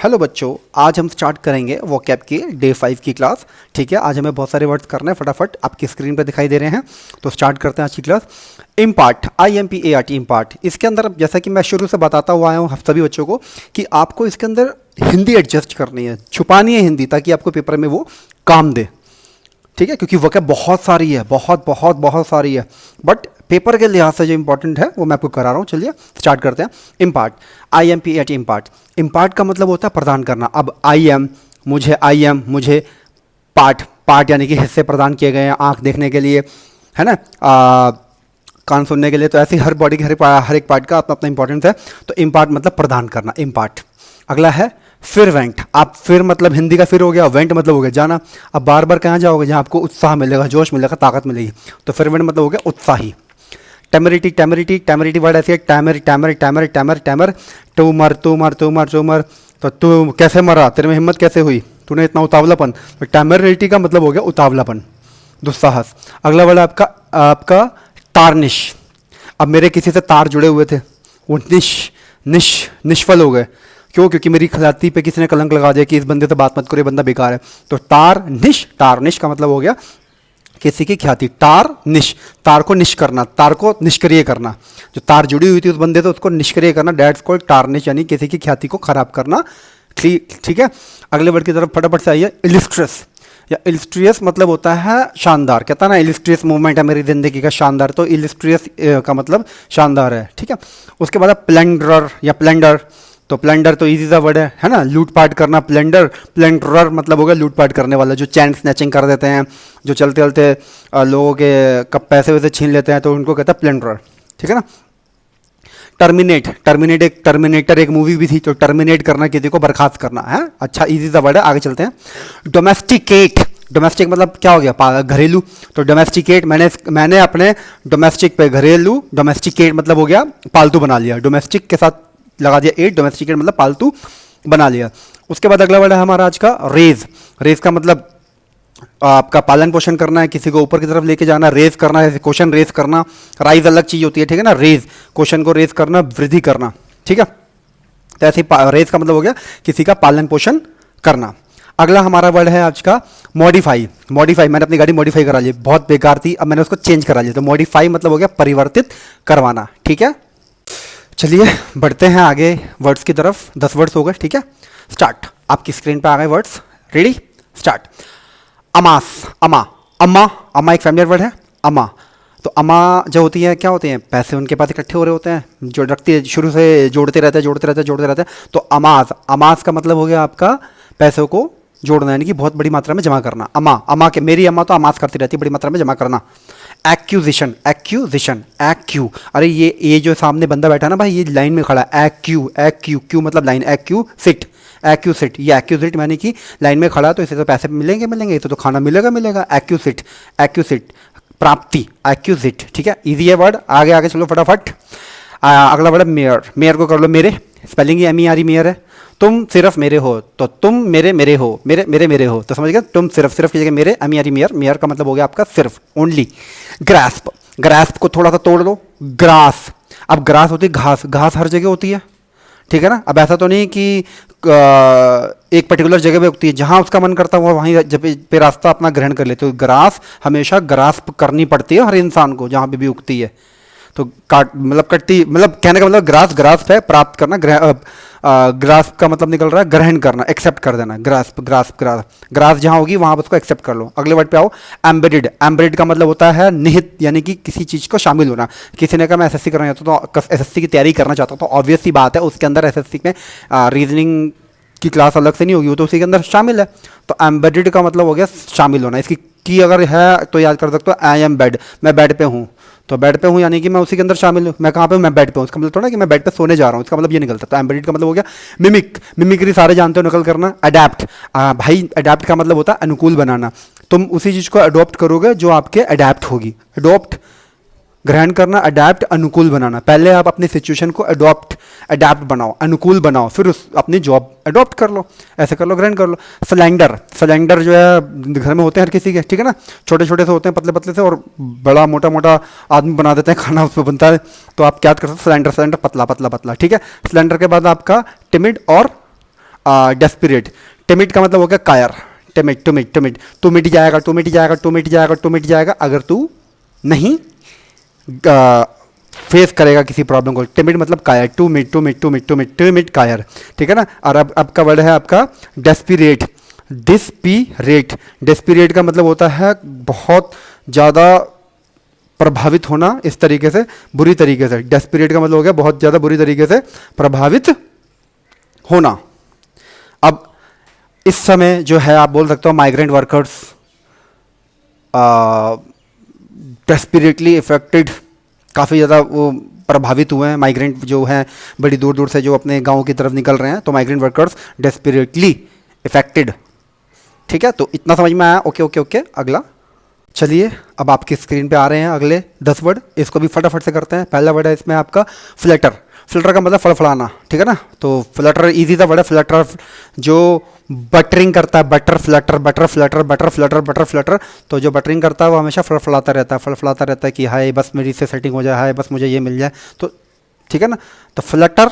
Hello बच्चों, आज हम स्टार्ट करेंगे वोकैब की डे 5 की क्लास। ठीक है, आज हमें बहुत सारे वर्ड्स करने हैं, फटाफट आपकी स्क्रीन पर दिखाई दे रहे हैं। तो स्टार्ट करते हैं आज की क्लास। Impart, IMPART, impart. इसके अंदर जैसा कि मैं शुरू से बताता हुआ आया हूँ सभी बच्चों को कि आपको इसके अंदर हिंदी एडजस्ट करनी है, छुपानी है हिंदी, ताकि आपको पेपर में वो काम दे। ठीक है, क्योंकि वोकैब बहुत सारी है, बहुत बहुत बहुत सारी है, बट पेपर के लिहाज से जो इंपॉर्टेंट है वो मैं आपको करा रहा हूँ। चलिए स्टार्ट करते हैं। Impart, IMPART, impart. इम्पार्ट का मतलब होता है प्रदान करना। अब मुझे पार्ट, पार्ट यानी कि हिस्से प्रदान किए गए हैं, आँख देखने के लिए, है ना, कान सुनने के लिए। तो ऐसे ही हर बॉडी के हर एक पार्ट का अपना अपना इंपॉर्टेंस है। तो इम्पार्ट मतलब प्रदान करना, इम्पार्ट। अगला है फिर वेंट। आप फिर मतलब हिंदी का फिर हो गया, वेंट मतलब हो गया जाना। अब बार बार कहाँ जाओगे जहाँ आपको उत्साह मिलेगा, जोश मिलेगा, ताकत मिलेगी। तो फिर वेंट मतलब हो गया उत्साही। टेमरिटी, टेमरिटी, टेमरिटी वर्ड ऐसी है, टैमर टैमर टैमर टैमर टैमर। टू मर टू मर टू मर टू मर। तो तू कैसे मरा, तेरे में हिम्मत कैसे हुई, तूने इतना उतावलापन। तो टैमरिटी का मतलब हो गया उतावलापन, दुस्साहस। अगला वर्ड आपका आपका टार्निश। अब मेरे किसी से तार जुड़े हुए थे, वो निष्फल हो गए। क्यों? क्योंकि मेरी खिलाती पे किसी ने कलंक लगा दिया कि इस बंदे से बात मत करो, ये बंदा बेकार है। तो टार्निश का मतलब हो गया किसी की ख्याति। तार को निश करना, तार को निष्क्रिय करना। जो तार जुड़ी हुई थी उस बंदे से, उसको निष्क्रिय करना, डेट्स को टार्निश, यानी किसी की ख्याति को खराब करना। ठीक है, अगले वर्ड की तरफ फटाफट से आइए। इलिस्ट्रियस या इलिस्ट्रियस मतलब होता है शानदार। कहता है ना, इलिस्ट्रियस मूवमेंट है मेरी जिंदगी का शानदार, तो इलिस्ट्रियस का मतलब शानदार है। ठीक है, उसके बाद प्लेंडर या प्लेंडर। तो प्लेंडर तो इजी सा वर्ड है ना, लूटपाट करना। प्लेंडरर मतलब होगा लूटपाट करने वाला, जो चैन स्नैचिंग कर देते हैं, जो चलते चलते लोगों के कब पैसे वैसे छीन लेते हैं, तो उनको कहता है प्लेंडरर। ठीक है ना। टर्मिनेटर एक मूवी भी थी। तो टर्मिनेट करना, किसी को बर्खास्त करना है। अच्छा, इजी सा वर्ड है, आगे चलते हैं। डोमेस्टिकेट, डोमेस्टिक मतलब क्या हो गया, घरेलू। तो डोमेस्टिकेट, मैंने अपने डोमेस्टिक पे घरेलू, डोमेस्टिकेट मतलब हो गया पालतू बना लिया। डोमेस्टिक के साथ लगा दिया एट, डोमेस्टिकेट मतलब पालतू बना लिया। उसके बाद अगला वर्ड है हमारा आज का रेज। रेज का मतलब आपका पालन पोषण करना है, किसी को ऊपर की तरफ लेके जाना। रेज करना है, क्वेश्चन रेज करना। राइज अलग चीज होती है, ठीक है ना। रेज क्वेश्चन को रेज करना, वृद्धि करना। ठीक है, तो ऐसे रेज का मतलब हो गया किसी का पालन पोषण करना। अगला हमारा वर्ड है आज का मॉडिफाई। मॉडिफाई, मैंने अपनी गाड़ी मॉडिफाई करा ली, बहुत बेकार थी, अब मैंने उसको चेंज करा लिया। तो मॉडिफाई मतलब हो गया परिवर्तित करवाना। ठीक है, चलिए बढ़ते हैं आगे वर्ड्स की तरफ। 10 वर्ड्स हो गए। ठीक है, स्टार्ट। आपकी स्क्रीन पे आ गए वर्ड्स, रेडी, स्टार्ट। अमास, अम्मा एक फैमिलियर वर्ड है, अम्मा। तो अम्मा जो होती है, क्या होते हैं, पैसे उनके पास इकट्ठे हो रहे होते हैं, जो रखती है, शुरू से जोड़ते रहते हैं। तो अमास का मतलब हो गया आपका पैसों को जोड़ना, यानी कि बहुत बड़ी मात्रा में जमा करना। अम्मा के, मेरी अम्मा तो अमास करती रहती है, बड़ी मात्रा में जमा करना। एक्यूजिशन, एक्यू, अरे ये जो सामने बंदा बैठा है ना भाई, ये लाइन में खड़ा है। क्यू मतलब लाइन, एक्यूसिट, ये एक्यूसिट यानी कि लाइन में खड़ा है, तो इसे तो पैसे मिलेंगे, इसे तो खाना मिलेगा। एक्यूसिट प्राप्ति, एक्यूसिट। ठीक है, इजी है वर्ड। आगे चलो फटाफट। अगला वर्ड है मेयर को कर लो मेरे, स्पेलिंग ही MERE मेयर है। तुम सिर्फ मेरे हो, तो तुम मेरे हो, मेरे हो, तो समझ गए। तुम सिर्फ की जगह मेरे, MERE मेयर का मतलब हो गया आपका सिर्फ, ओनली। ग्रास्प को थोड़ा सा तोड़ लो, ग्रास। अब ग्रास होती है घास हर जगह होती है, ठीक है ना। अब ऐसा तो नहीं कि एक पर्टिकुलर जगह पे उगती है, जहाँ उसका मन करता है वहीं जब पे रास्ता अपना ग्रहण कर लेते हो। ग्रास हमेशा ग्रास्प करनी पड़ती है हर इंसान को, जहाँ पे भी उगती है। तो कहने का मतलब ग्रास है प्राप्त करना। ग्रास का मतलब निकल रहा है ग्रहण करना, एक्सेप्ट कर देना। ग्रास जहाँ होगी वहाँ उसको एक्सेप्ट कर लो। अगले वर्ड पे आओ, एम्बेडेड का मतलब होता है निहित, यानी कि किसी चीज़ को शामिल होना। किसी ने कहा मैं SSC करना चाहता हूँ, तो SSC की तैयारी करना चाहता हूँ, तो ऑब्वियस सी बात है उसके अंदर SSC में रीजनिंग की क्लास अलग से नहीं होगी, वो तो उसी के अंदर शामिल है। तो एम्बेडेड का मतलब हो गया शामिल होना। इसकी की अगर है तो याद कर सकते हो, आई एम बेड, मैं बेड पे हूँ। तो बेड पे हूँ यानी कि मैं उसी के अंदर शामिल हूँ। मैं कहाँ पे हूँ, मैं बेड पे हूँ, इसका मतलब थोड़ा कि मैं बेड पे सोने जा रहा हूँ, इसका मतलब ये निकलता है। तो एम्बेडेड का मतलब हो गया मिमिक्री, सारे जानते हो, नकल करना। अडैप्ट, भाई अडैप्ट का मतलब होता है अनुकूल बनाना। तुम उसी चीज़ को अडॉप्ट करोगे जो आपके अडैप्ट होगी। अडॉप्ट ग्रहण करना, अडैप्ट अनुकूल बनाना। पहले आप अपनी सिचुएशन को अडैप्ट बनाओ, अनुकूल बनाओ, फिर अपनी जॉब अडॉप्ट कर लो, ऐसे कर लो, ग्रहण कर लो। सिलेंडर जो है घर में होते हैं हर किसी के, ठीक है ना। छोटे छोटे से होते हैं, पतले से, और बड़ा मोटा आदमी बना देते हैं, खाना उसमें बनता है। तो आप क्या कर सकते हो, सिलेंडर पतला, ठीक है। सिलेंडर के बाद आपका टिमिड और डेस्पिरेट। टिमिड का मतलब हो गया कायर। टिमिड टिमिड टिमिड, तू मिट जाएगा, तू मिट जाएगा, तू मिट जाएगा, तू मिट जाएगा अगर तू नहीं फेस करेगा किसी प्रॉब्लम को। टिमिड मतलब कायर, to meet to meet to meet to meet to meet कायर, ठीक है ना। और अब आपका वर्ड है आपका डेस्पिरेट। डिस्पिरेट, डेस्पिरेट का मतलब होता है बहुत ज़्यादा प्रभावित होना, इस तरीके से बुरी तरीके से। डेस्पिरेट का मतलब हो गया बहुत ज़्यादा बुरी तरीके से प्रभावित होना। अब इस समय जो है आप बोल सकते हो माइग्रेंट वर्कर्स डेस्पिरेटली इफेक्टेड, काफ़ी ज़्यादा वो प्रभावित हुए हैं। माइग्रेंट जो हैं बड़ी दूर दूर से जो अपने गाँव की तरफ निकल रहे हैं, तो माइग्रेंट वर्कर्स डेस्पिरेटली इफेक्टेड, ठीक है। तो इतना समझ में आया? Okay okay okay. अगला चलिए, अब आपकी स्क्रीन पे आ रहे हैं अगले 10 वर्ड, इसको भी फटाफट से करते हैं। पहला वर्ड है इसमें आपका फ्लटर। फ्लटर का मतलब फड़फड़ाना, ठीक है ना। तो फ्लटर इजी सा वर्ड है। फ्लटर जो बटरिंग करता है, butter Flutter, butter Flutter, butter Flutter, butter Flutter. तो जो बटरिंग करता है वो हमेशा फड़फड़ाता रहता है, फड़फड़ाता रहता है कि हाय बस मेरी से सेटिंग हो जाए, हाय बस मुझे ये मिल जाए, तो ठीक है ना। तो फ्लटर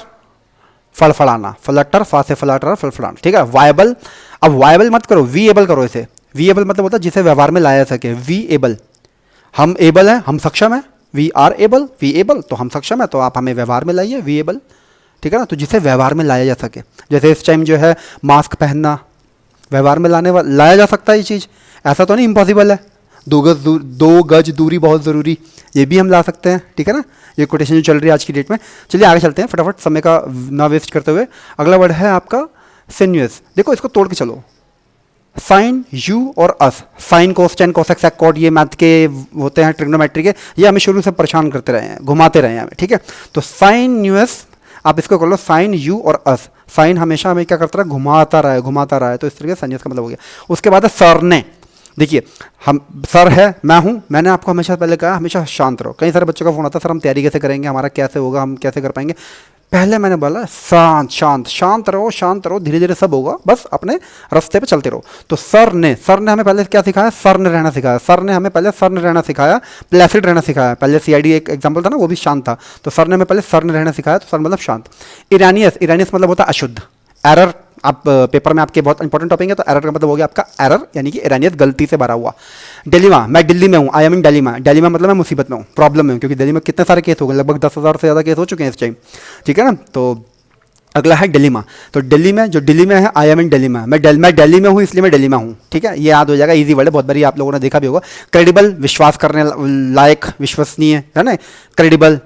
फड़फड़ाना, फ्लटर फा से फ्लटर फड़फड़ाना, ठीक है। वायबल, अब वायबल मत करो, वी एबल करो इसे। वी एबल मतलब होता है जिसे व्यवहार में लाया जा सके। वी एबल, हम एबल हैं, हम सक्षम हैं। We are able, we able, तो हम सक्षम है, तो आप हमें व्यवहार में लाइए, वी एबल, ठीक है ना। तो जिसे व्यवहार में लाया जा सके, जैसे इस टाइम जो है मास्क पहनना व्यवहार में लाया जा सकता है ये चीज़, ऐसा तो नहीं इम्पॉसिबल है। 2 गज दूरी बहुत ज़रूरी, ये भी हम ला सकते हैं, ठीक है ना। ये कोटेशन जो चल रही है आज की डेट में। चलिए आगे चलते हैं फटाफट, समय का ना वेस्ट करते हुए। अगला वर्ड है आपका सिन्यूअस। देखो इसको तोड़ के चलो। साइन, यू और अस। साइन, कोसेन, कोसेक, सेक, कॉट, ये मैथ के होते हैं, ट्रिग्नोमेट्री के, ये हमें शुरू से परेशान करते रहे हैं, घुमाते रहे हैं हमें, ठीक है। तो साइन न्यूएस, आप इसको कर लो साइन, यू और अस। साइन हमेशा हमें क्या करता रहा, घुमाता रहा है, घुमाता रहा है, तो इस तरीके से साइनियस का मतलब हो गया। उसके बाद है सर ने। देखिए हम सर है, मैं हूँ, मैंने आपको हमेशा पहले कहा हमेशा शांत रहो। कई सारे बच्चों का फोन आता है, सर हम तैयारी कैसे करेंगे, हमारा कैसे होगा, हम कैसे कर पाएंगे। पहले मैंने बोला शांत शांत शांत रहो, शांत रहो, धीरे धीरे सब होगा, बस अपने रास्ते पे चलते रहो। तो सर ने हमें पहले क्या सिखाया, सर ने रहना सिखाया। सर ने हमें पहले सर ने रहना सिखाया, प्लेसिड रहना सिखाया। पहले सीआईडी एक एग्जांपल था ना, वो भी शांत था, तो सर ने हमें पहले सर ने रहना सिखाया, तो सर मतलब शांत। इरानियस, इरानियस मतलब होता है अशुद्ध, एरर। आप पेपर में आपके बहुत इंपॉर्टेंट टॉपिक है, तो एरर का मतलब हो गया आपका एरर, यानी कि इरानियत, गलती से भरा हुआ। डिलीमा, मैं दिल्ली में हूँ, I am in dilemma. Dilemma मतलब मैं मुसीबत में हूँ, प्रॉब्लम में हूँ, क्योंकि दिल्ली में कितने सारे केस हो गए, लगभग 10,000 से ज़्यादा केस हो चुके हैं इस टाइम, ठीक है ना। तो अगला है डिलीमा। तो दिल्ली में, जो दिल्ली में है, आई एम इन डिलीमा, मैं दिल्ली में हूँ इसलिए मैं दिल्ली में हूँ, ठीक है। ये याद हो जाएगा, इजी वर्ड है, बहुत बारी आप लोगों ने देखा भी होगा। क्रेडिबल, विश्वास करने लायक, विश्वसनीय, है ना, क्रेडिबल,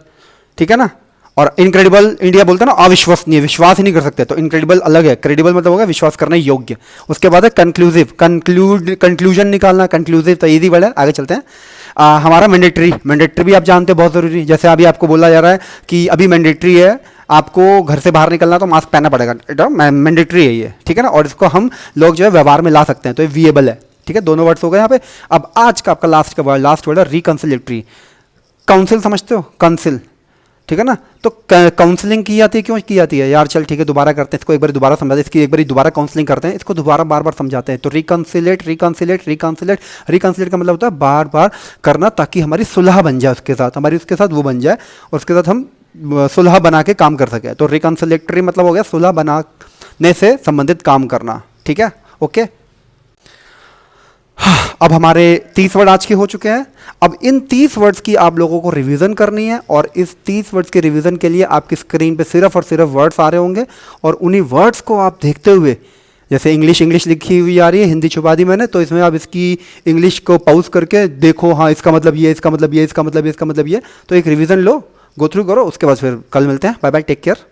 ठीक है ना। और इनक्रेडिबल इंडिया बोलते हैं ना, अविश्वसनीय, विश्वास ही नहीं कर सकते, तो इनक्रेडिबल अलग है। क्रेडिबल मतलब होगा विश्वास करने योग्य। उसके बाद है कंक्लूसिव, कंक्लूजन निकालना, कंक्लूसिव, तो इजी वर्ड है। आगे चलते हैं। हमारा मैंडेटरी, मैंडेटरी भी आप जानते हैं बहुत ज़रूरी। जैसे अभी आपको बोला जा रहा है कि अभी मैंडेटरी है, आपको घर से बाहर निकलना तो मास्क पहनना पड़ेगा, मैंडेटरी है ये, ठीक है ना। और इसको हम लोग जो है व्यवहार में ला सकते हैं, तो ये विएबल है, ठीक है। दोनों वर्ड्स हो गए यहाँ पे। अब आज का आपका लास्ट वर्ड है रिकंसिलेटरी। काउंसिल समझते हो, काउंसिल, ठीक है ना। तो काउंसलिंग की जाती है, क्यों की जाती है यार, चल ठीक है दोबारा करते हैं इसको, एक बार दोबारा समझाते हैं, इसकी एक बार दोबारा काउंसलिंग करते हैं, इसको दोबारा बार बार समझाते हैं। तो रिकंसिलेट, रिकंसिलेट, रिकंसिलेट, रिकंसिलेट का मतलब होता है बार बार करना, ताकि हमारी सुलह बन जाए उसके साथ, हमारी उसके साथ वो बन जाए, और उसके साथ हम सुलह बना के काम कर सके। तो रिकंसिलेटरी मतलब हो गया सुलह बनाने से संबंधित काम करना, ठीक है, ओके। अब हमारे 30 वर्ड आज के हो चुके हैं। अब इन 30 वर्ड्स की आप लोगों को रिवीजन करनी है, और इस 30 वर्ड्स के रिवीजन के लिए आपकी स्क्रीन पे सिर्फ और सिर्फ वर्ड्स आ रहे होंगे, और उन्हीं वर्ड्स को आप देखते हुए, जैसे इंग्लिश लिखी हुई आ रही है, हिंदी छुपा दी मैंने, तो इसमें आप इसकी इंग्लिश को पॉज करके देखो, हाँ इसका मतलब ये, इसका मतलब ये, इसका मतलब ये, इसका मतलब ये, तो एक रिवीजन लो, गो थ्रू करो। उसके बाद फिर कल मिलते हैं, बाय बाय, टेक केयर।